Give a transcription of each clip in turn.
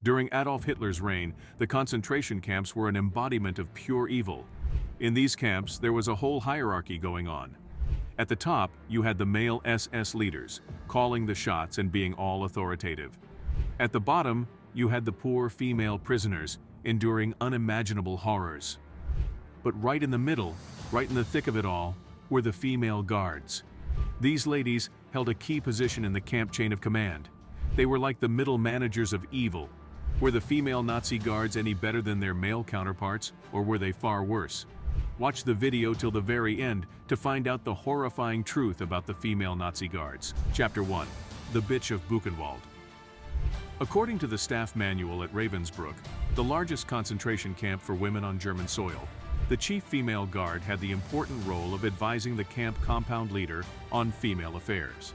During Adolf Hitler's reign, the concentration camps were an embodiment of pure evil. In these camps, there was a whole hierarchy going on. At the top, you had the male SS leaders, calling the shots and being all authoritative. At the bottom, you had the poor female prisoners, enduring unimaginable horrors. But right in the middle, right in the thick of it all, were the female guards. These ladies held a key position in the camp chain of command. They were like the middle managers of evil. Were the female Nazi guards any better than their male counterparts, or were they far worse? Watch the video till the very end to find out the horrifying truth about the female Nazi guards. Chapter 1. The Bitch of Buchenwald. According to the staff manual at Ravensbrück, the largest concentration camp for women on German soil, the chief female guard had the important role of advising the camp compound leader on female affairs.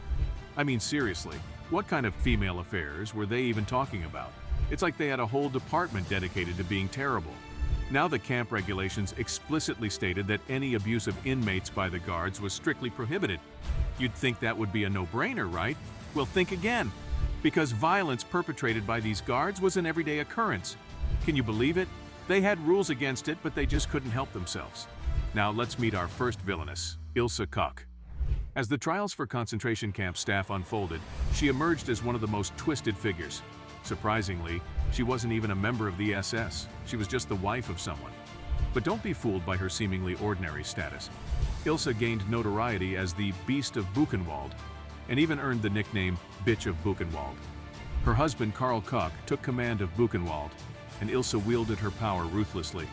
I mean, seriously, what kind of female affairs were they even talking about? It's like they had a whole department dedicated to being terrible. Now the camp regulations explicitly stated that any abuse of inmates by the guards was strictly prohibited. You'd think that would be a no-brainer, right? Well, think again. Because violence perpetrated by these guards was an everyday occurrence. Can you believe it? They had rules against it, but they just couldn't help themselves. Now let's meet our first villainess, Ilse Koch. As the trials for concentration camp staff unfolded, she emerged as one of the most twisted figures. Surprisingly, she wasn't even a member of the SS. She was just the wife of someone. But don't be fooled by her seemingly ordinary status. Ilse gained notoriety as the Beast of Buchenwald, and even earned the nickname Bitch of Buchenwald. Her husband Karl Koch took command of Buchenwald, and Ilse wielded her power ruthlessly.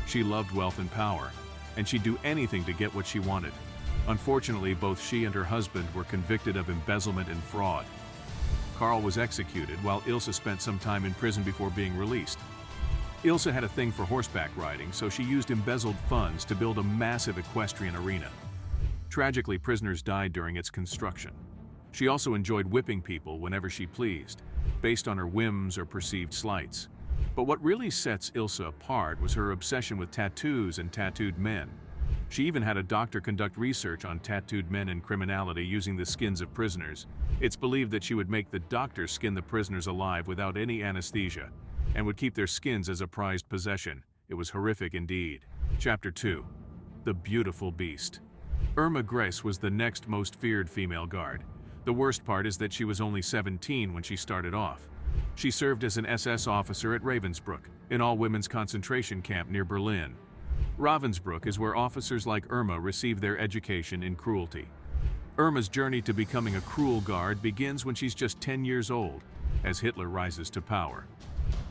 She loved wealth and power, and she'd do anything to get what she wanted. Unfortunately, both she and her husband were convicted of embezzlement and fraud. Karl was executed, while Ilse spent some time in prison before being released. Ilse had a thing for horseback riding, so she used embezzled funds to build a massive equestrian arena. Tragically, prisoners died during its construction. She also enjoyed whipping people whenever she pleased, based on her whims or perceived slights. But what really sets Ilse apart was her obsession with tattoos and tattooed men. She even had a doctor conduct research on tattooed men and criminality using the skins of prisoners. It's believed that she would make the doctor skin the prisoners alive without any anesthesia, and would keep their skins as a prized possession. It was horrific indeed. Chapter 2. The Beautiful Beast. Irma Grace was the next most feared female guard. The worst part is that she was only 17 when she started off. She served as an SS officer at Ravensbrück, an all-women's concentration camp near Berlin. Ravensbrück is where officers like Irma receive their education in cruelty. Irma's journey to becoming a cruel guard begins when she's just 10 years old, as Hitler rises to power.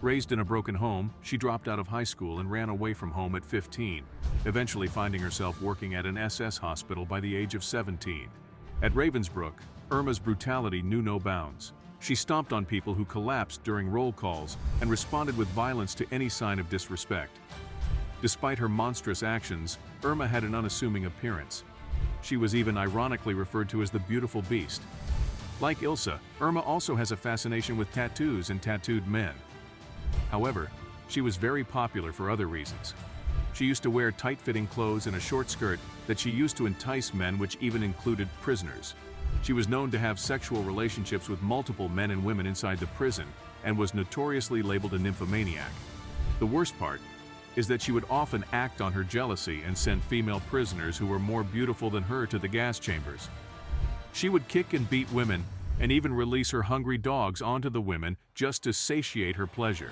Raised in a broken home, she dropped out of high school and ran away from home at 15, eventually finding herself working at an SS hospital by the age of 17. At Ravensbrück, Irma's brutality knew no bounds. She stomped on people who collapsed during roll calls and responded with violence to any sign of disrespect. Despite her monstrous actions, Irma had an unassuming appearance. She was even ironically referred to as the Beautiful Beast. Like Ilse, Irma also has a fascination with tattoos and tattooed men. However, she was very popular for other reasons. She used to wear tight-fitting clothes and a short skirt that she used to entice men, which even included prisoners. She was known to have sexual relationships with multiple men and women inside the prison, and was notoriously labeled a nymphomaniac. The worst part is that she would often act on her jealousy and send female prisoners who were more beautiful than her to the gas chambers. She would kick and beat women, and even release her hungry dogs onto the women just to satiate her pleasure.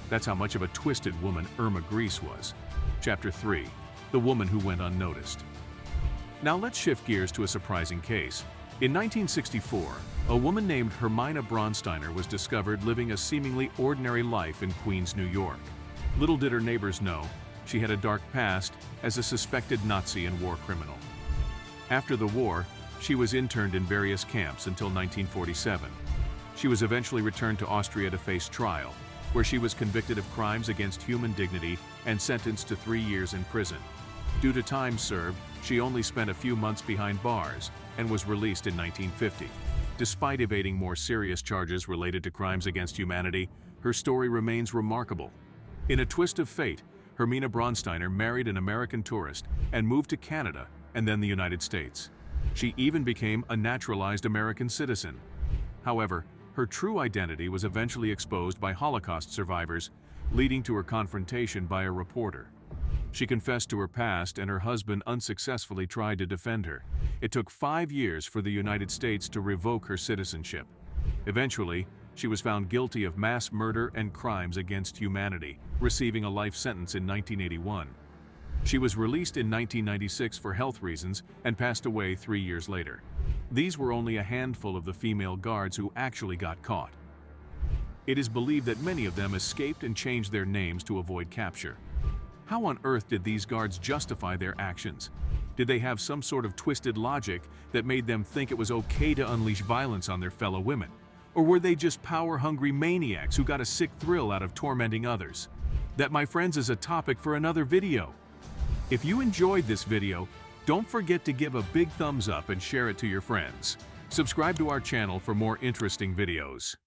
That's how much of a twisted woman Irma Grace was. Chapter 3. The Woman Who Went Unnoticed. Now let's shift gears to a surprising case. In 1964, a woman named Hermine Braunsteiner was discovered living a seemingly ordinary life in Queens, New York. Little did her neighbors know, she had a dark past as a suspected Nazi and war criminal. After the war, she was interned in various camps until 1947. She was eventually returned to Austria to face trial, where she was convicted of crimes against human dignity and sentenced to 3 years in prison. Due to time served, she only spent a few months behind bars and was released in 1950. Despite evading more serious charges related to crimes against humanity, her story remains remarkable. In a twist of fate, Hermine Braunsteiner married an American tourist and moved to Canada and then the United States. She even became a naturalized American citizen. However, Her true identity was eventually exposed by Holocaust survivors, leading to her confrontation by a reporter. She confessed to her past, and her husband unsuccessfully tried to defend her. It took 5 years for the United States to revoke her citizenship. Eventually, she was found guilty of mass murder and crimes against humanity, receiving a life sentence in 1981. She was released in 1996 for health reasons and passed away 3 years later. These were only a handful of the female guards who actually got caught. It is believed that many of them escaped and changed their names to avoid capture. How on earth did these guards justify their actions? Did they have some sort of twisted logic that made them think it was okay to unleash violence on their fellow women? Or were they just power-hungry maniacs who got a sick thrill out of tormenting others? That, my friends, is a topic for another video. If you enjoyed this video, don't forget to give a big thumbs up and share it to your friends. Subscribe to our channel for more interesting videos.